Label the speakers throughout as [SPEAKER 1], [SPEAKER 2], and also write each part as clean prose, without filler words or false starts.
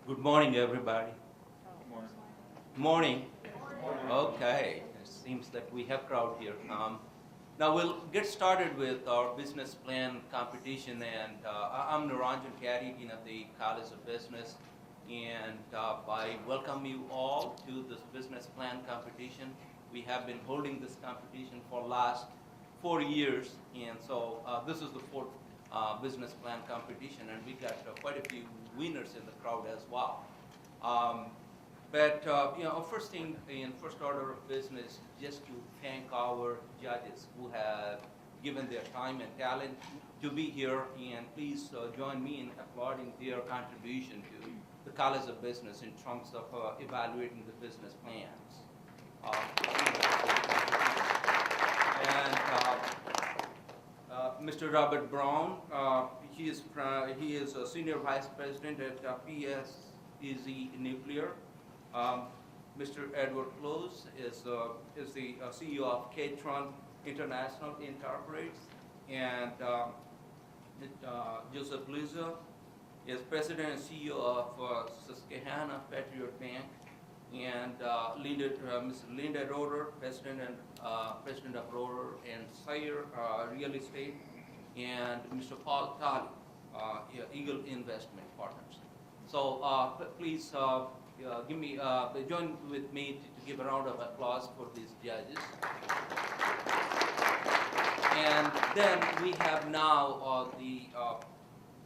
[SPEAKER 1] Good morning, everybody.
[SPEAKER 2] Morning.
[SPEAKER 1] Morning. Okay, it seems that we have crowd here. Now we'll get started with our business plan competition, and I'm Naranjan Kari, Dean of the College of Business, and I welcome you all to this business plan competition. We have been holding this competition for last 4 years, and so this is the fourth business plan competition, and we got quite a few winners in the crowd as well. Um, but first thing in first order of business, just to thank our judges who have given their time and talent to be here, and please join me in applauding their contribution to the College of Business in terms of evaluating the business plans. And Mr. Robert Brown, he is a senior vice president at PSEZ Nuclear. Um, Mr. Edward Close is the CEO of Catron International Incorporates, and Joseph Lizzo is president and CEO of Susquehanna Patriot Bank, and Ms. Linda Rohrer, president of Rohrer and Sayer Real Estate, and Mr. Paul Talley, Eagle Investment Partners. So please join with me to give a round of applause for these judges. And then we have now the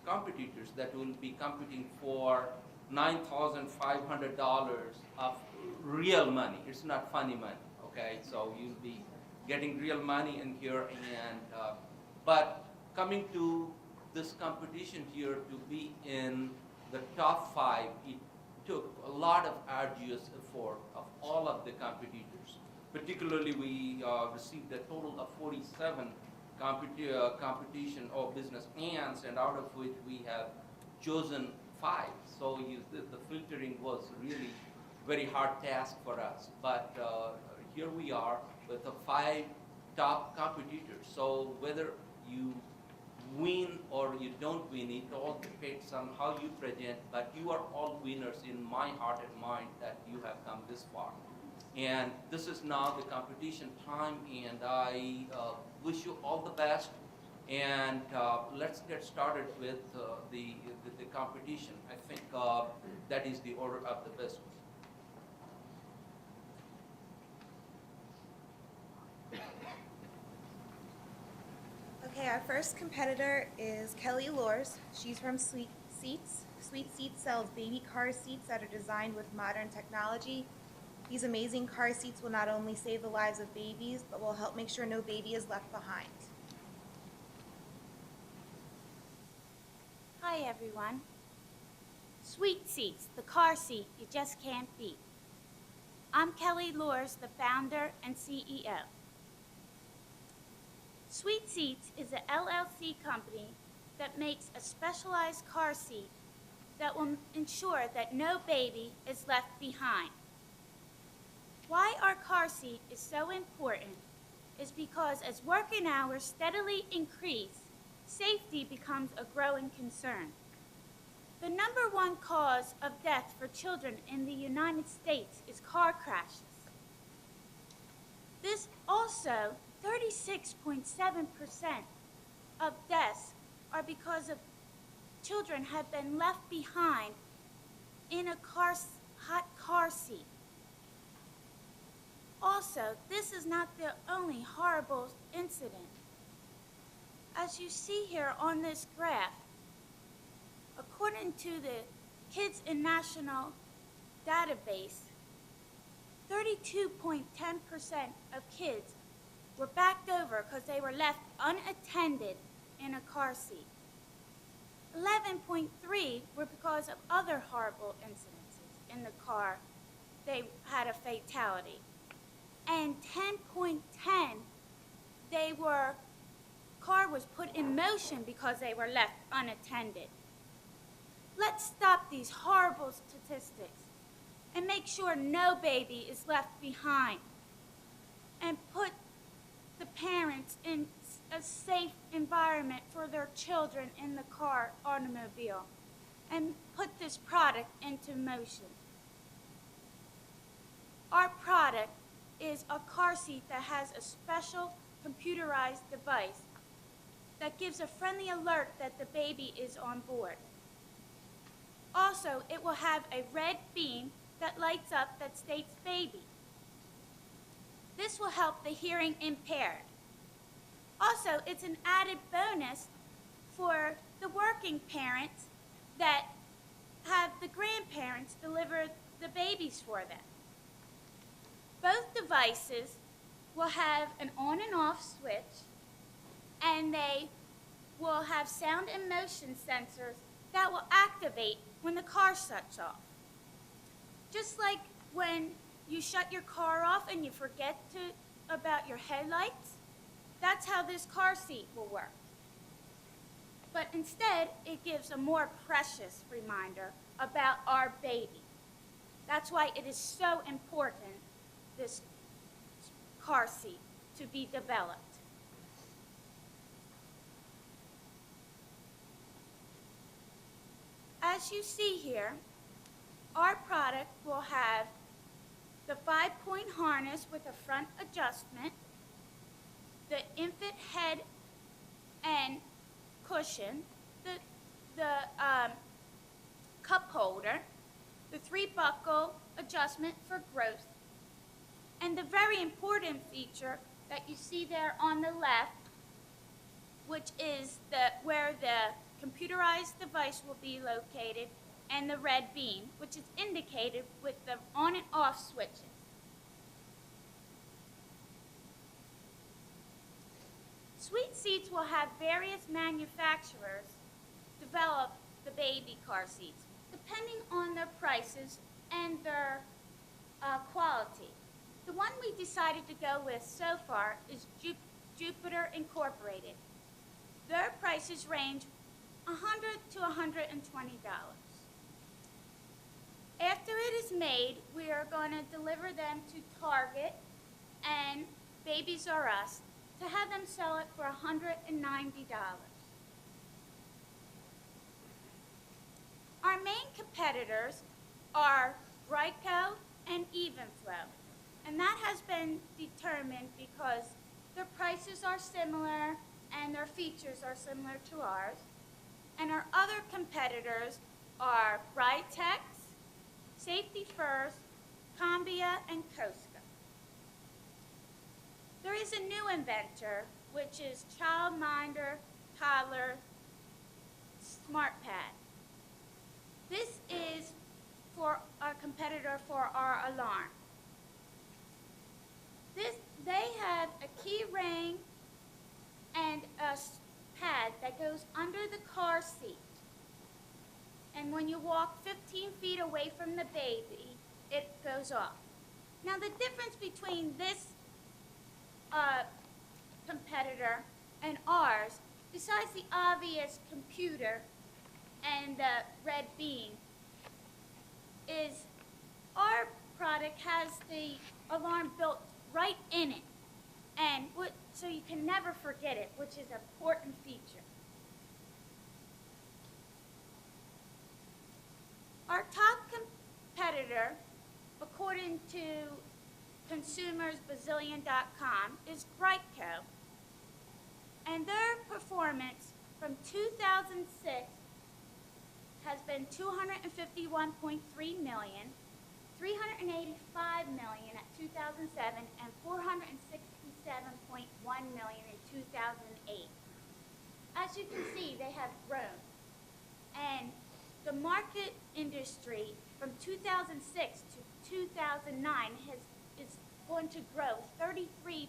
[SPEAKER 1] competitors that will be competing for $9,500 of real money. It's not funny money, okay? So you'll be getting real money in here, and but coming to this competition here to be in the top 5, it took a lot of arduous effort of all of the competitors. Particularly, we received a total of 47 competition or business plans, and out of which we have chosen 5. So the filtering was really very hard task for us. But here we are with the 5 top competitors. So whether you win or you don't win, it all depends on how you present, but you are all winners in my heart and mind that you have come this far. And this is now the competition time, and I wish you all the best. And let's get started with the competition. I think that is the order of the business.
[SPEAKER 3] Okay, our first competitor is Kelly Lors. She's from Sweet Seats. Sweet Seats sells baby car seats that are designed with modern technology. These amazing car seats will not only save the lives of babies, but will help make sure no baby is left behind.
[SPEAKER 4] Hi everyone. Sweet Seats, the car seat you just can't beat. I'm Kelly Lors, the founder and CEO. Sweet Seats is an LLC company that makes a specialized car seat that will ensure that no baby is left behind. Why our car seat is so important is because as working hours steadily increase, safety becomes a growing concern. The number 1 cause of death for children in the United States is car crashes. This also, 36.7% of deaths are because of children have been left behind in a hot car seat. Also, this is not the only horrible incident. As you see here on this graph, according to the Kids in National database, 32.10% of kids were backed over because they were left unattended in a car seat. 11.3 were because of other horrible incidences in the car. They had a fatality. And 10.10, car was put in motion because they were left unattended. Let's stop these horrible statistics and make sure no baby is left behind, and put the parents in a safe environment for their children in the car automobile. and put this product into motion. Our product is a car seat that has a special computerized device that gives a friendly alert that the baby is on board. Also, it will have a red beam that lights up that states baby. This will help the hearing impaired. Also, it's an added bonus for the working parents that have the grandparents deliver the babies for them. Both devices will have an on and off switch, and they will have sound and motion sensors that will activate when the car shuts off. Just like when you shut your car off and you forget about your headlights, that's how this car seat will work. But instead, it gives a more precious reminder about our baby. That's why it is so important, this car seat, to be developed. As you see here, our product will have the 5-point harness with a front adjustment, the infant head and cushion, the cup holder, the 3-buckle adjustment for growth, and the very important feature that you see there on the left, which is where the computerized device will be located, and the red beam, which is indicated with the on and off switches. Sweet Seats will have various manufacturers develop the baby car seats, depending on their prices and their quality. The one we decided to go with so far is Jupiter Incorporated. Their prices range $100 to $120. After it is made, we are going to deliver them to Target and Babies R Us to have them sell it for $190. Our main competitors are Geico and Evenflow, and that has been determined because their prices are similar and their features are similar to ours. And our other competitors are Britex, Safety First, Cambia, and Cosca. There is a new inventor, which is Childminder Toddler SmartPad. This is for our competitor for our alarm. They have a key ring and a pad that goes under the car seat. And when you walk 15 feet away from the baby, it goes off. Now the difference between this competitor and ours, besides the obvious computer and the red beam, is our product has the alarm built right in it, and so you can never forget it, which is an important feature. Our top competitor, according to consumersbazillion.com, is Geico, and their performance from 2006 has been 251.3 million, 385 million at 2007, and 467.1 million in 2008. As you can see, they have grown. And the market industry from 2006 to 2009 is going to grow 33%.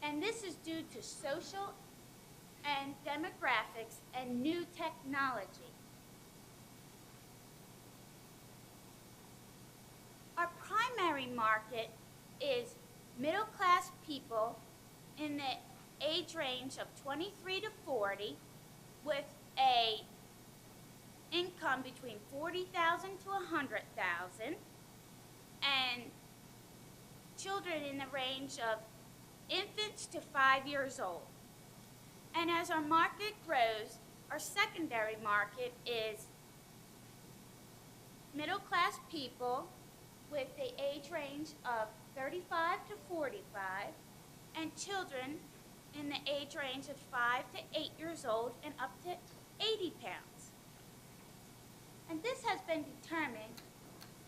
[SPEAKER 4] And this is due to social and demographics and new technology. Our primary market is middle-class people in the age range of 23 to 40 with a income between 40,000 to 100,000, and children in the range of infants to 5 years old. And as our market grows, our secondary market is middle-class people with the age range of 35 to 45 and children in the age range of 5 to 8 years old and up to 80 pounds. And this has been determined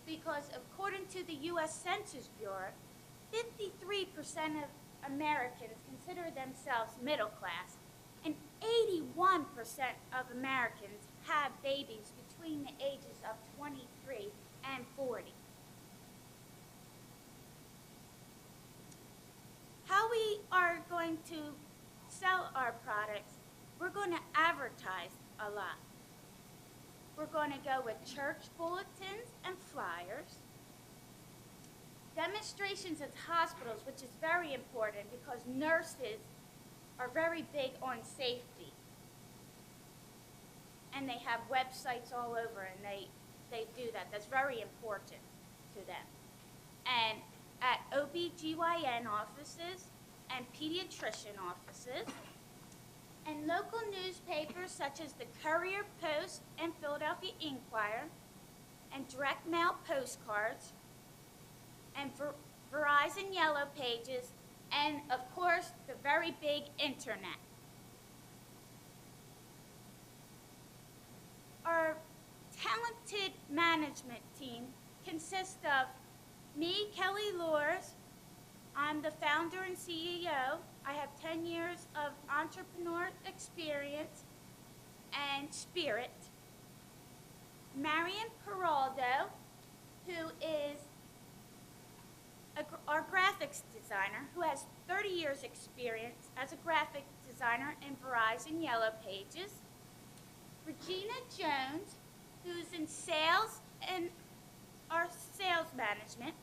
[SPEAKER 4] because according to the U.S. Census Bureau, 53% of Americans consider themselves middle class, and 81% of Americans have babies between the ages of 23 and 40. How we are going to sell our products, we're going to advertise a lot. We're going to go with church bulletins and flyers, demonstrations at hospitals, which is very important because nurses are very big on safety. And they have websites all over, and they do that. That's very important to them. And at OBGYN offices and pediatrician offices, and local newspapers such as the Courier Post and Philadelphia Inquirer, and direct mail postcards, and Verizon Yellow Pages, and of course, the very big internet. Our talented management team consists of me, Kelly Loers. I'm the founder and CEO. I have 10 years of entrepreneur experience and spirit. Marian Peraldo, who is our graphics designer, who has 30 years experience as a graphic designer in Verizon Yellow Pages. Regina Jones, who's in sales and our sales management,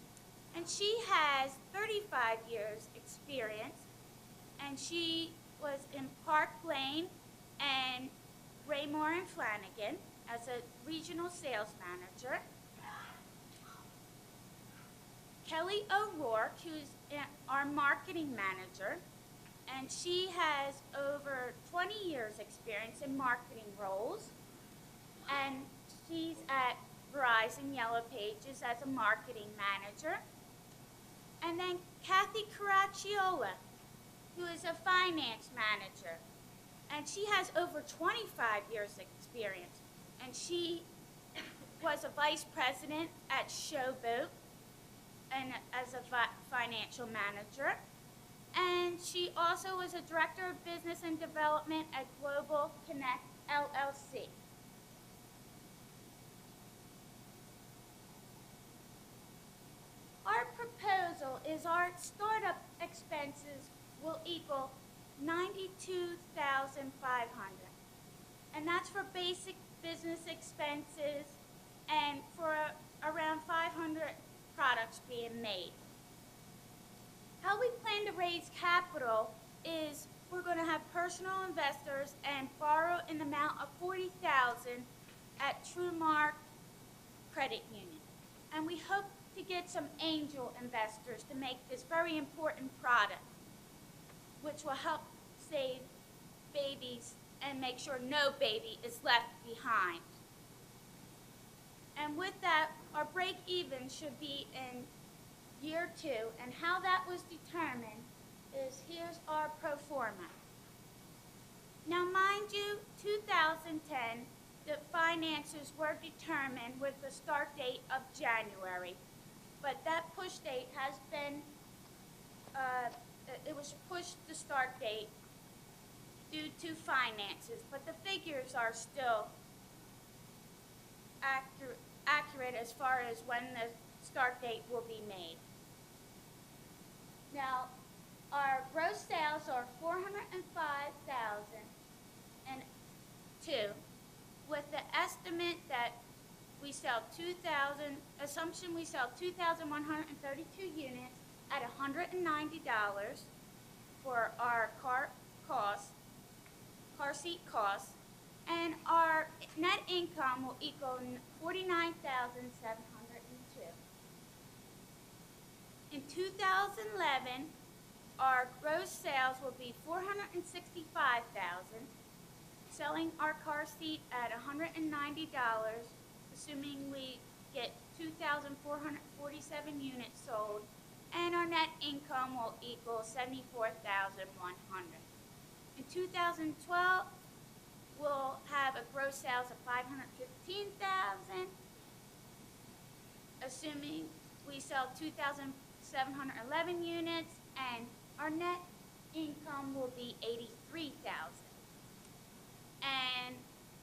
[SPEAKER 4] and she has 35 years experience, and she was in Park Lane and Raymore and Flanagan as a regional sales manager. Kelly O'Rourke, who's our marketing manager, and she has over 20 years experience in marketing roles, and she's at Verizon Yellow Pages as a marketing manager. And then Kathy Caracciolo, who is a finance manager, and she has over 25 years experience, and she was a vice president at Showboat and as a financial manager. And she also was a director of business and development at Global Connect LLC. Our proposal is our startup expenses will equal $92,500, and that's for basic business expenses and for around 500 products being made. How we plan to raise capital is we're going to have personal investors and borrow in the amount of $40,000 at Truemark Credit Union. And we hope to get some angel investors to make this very important product, which will help save babies and make sure no baby is left behind. And with that, our break even should be in year 2, and how that was determined is here's our pro forma. Now mind you, 2010, the finances were determined with the start date of January, but that push date has been, it was pushed the start date due to finances, but the figures are still accurate as far as when the start date will be made. Now, our gross sales are $405,002, with the estimate that we sell 2,000, assumption we sell 2,132 units at $190 for our car seat costs, and our net income will equal $49,702. In 2011, our gross sales will be $465,000, selling our car seat at $190, assuming we get 2,447 units sold, and our net income will equal $74,100. In 2012, we'll have a gross sales of $515,000, assuming we sell 2,711 units, and our net income will be $83,000. And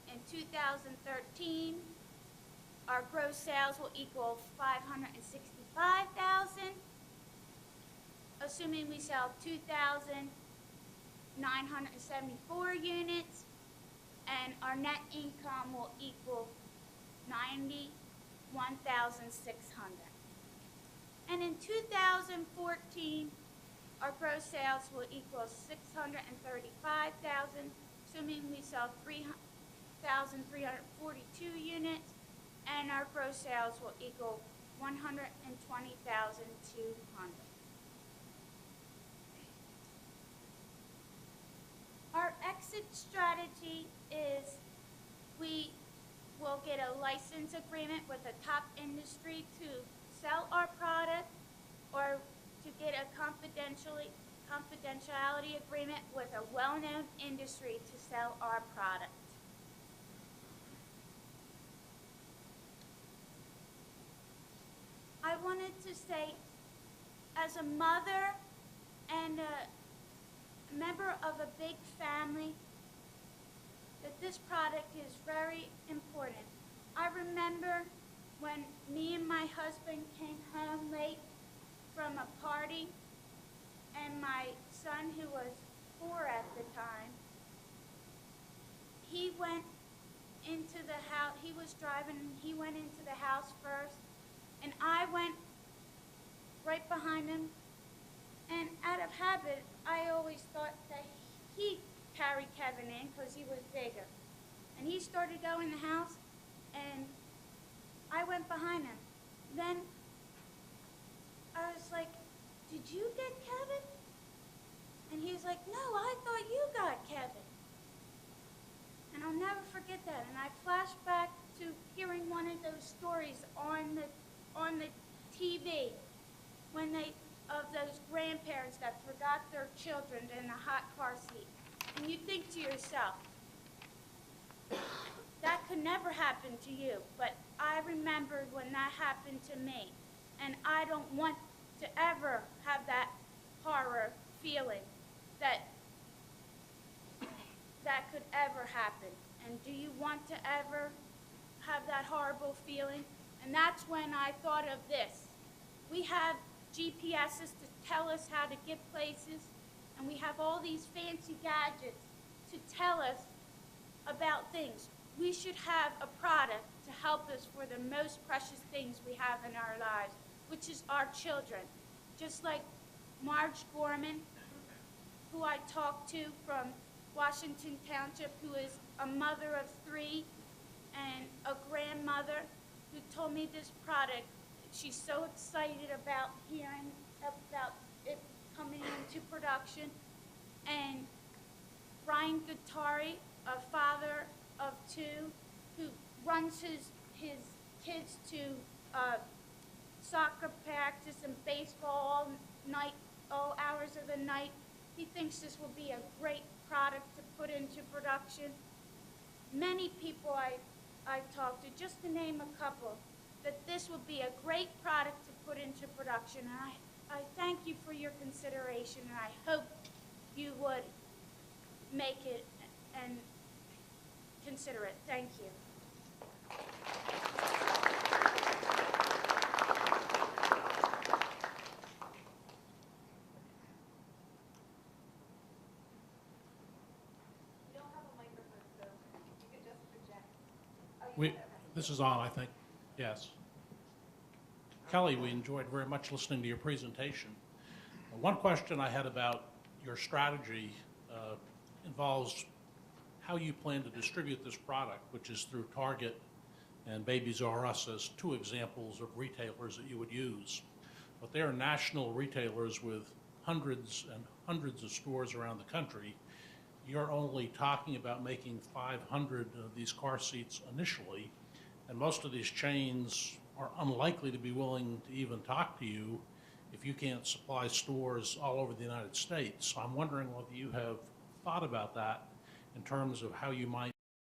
[SPEAKER 4] in 2013, our gross sales will equal $565,000, assuming we sell 2,974 units, and our net income will equal $91,600. And in 2014, our gross sales will equal $635,000, assuming we sell 3,342 units, and our gross sales will equal $120,200. Our exit strategy is we will get a license agreement with a top industry to sell our product, or to get a confidentiality agreement with a well-known industry to sell our product. I wanted to say, as a mother and a member of a big family, that this product is very important. I remember when me and my husband came home late from a party, and my son, who was 4 at the time, he went into the house. He was driving, and he went into the house first, and I went right behind him. And out of habit, I always thought that he carried Kevin in because he was bigger. And he started going in the house, and I went behind him. Then I was like, "Did you get Kevin?" And he was like, "No, I thought you got Kevin." And I'll never forget that. And I flashed back to hearing one of those stories on the TV when of those grandparents that forgot their children in a hot car seat. And you think to yourself, that could never happen to you. But I remembered when that happened to me. And I don't want to ever have that horror feeling that could ever happen. And do you want to ever have that horrible feeling? And that's when I thought of this. We have GPSs to tell us how to get places, and we have all these fancy gadgets to tell us about things. We should have a product to help us for the most precious things we have in our lives, which is our children. Just like Marge Gorman, who I talked to from Washington Township, who is a mother of 3 and a grandmother, who told me this product. She's so excited about hearing about it coming into production. And Brian Guttari, a father of 2, who runs his kids to soccer practice and baseball all night, all hours of the night. He thinks this will be a great product to put into production. Many people I've talked to, just to name a couple, that this will be a great product to put into production. And I thank you for your consideration, and I hope you would make it and consider it. Thank you.
[SPEAKER 3] We don't have a microphone, so you could just project.
[SPEAKER 2] This is on, I think. Yes. Kelly, we enjoyed very much listening to your presentation. One question I had about your strategy involves how you plan to distribute this product, which is through Target and Babies R Us as 2 examples of retailers that you would use. But they are national retailers with hundreds and hundreds of stores around the country. You're only talking about making 500 of these car seats initially, and most of these chains are unlikely to be willing to even talk to you if you can't supply stores all over the United States. So I'm wondering whether you have thought about that in terms of how you might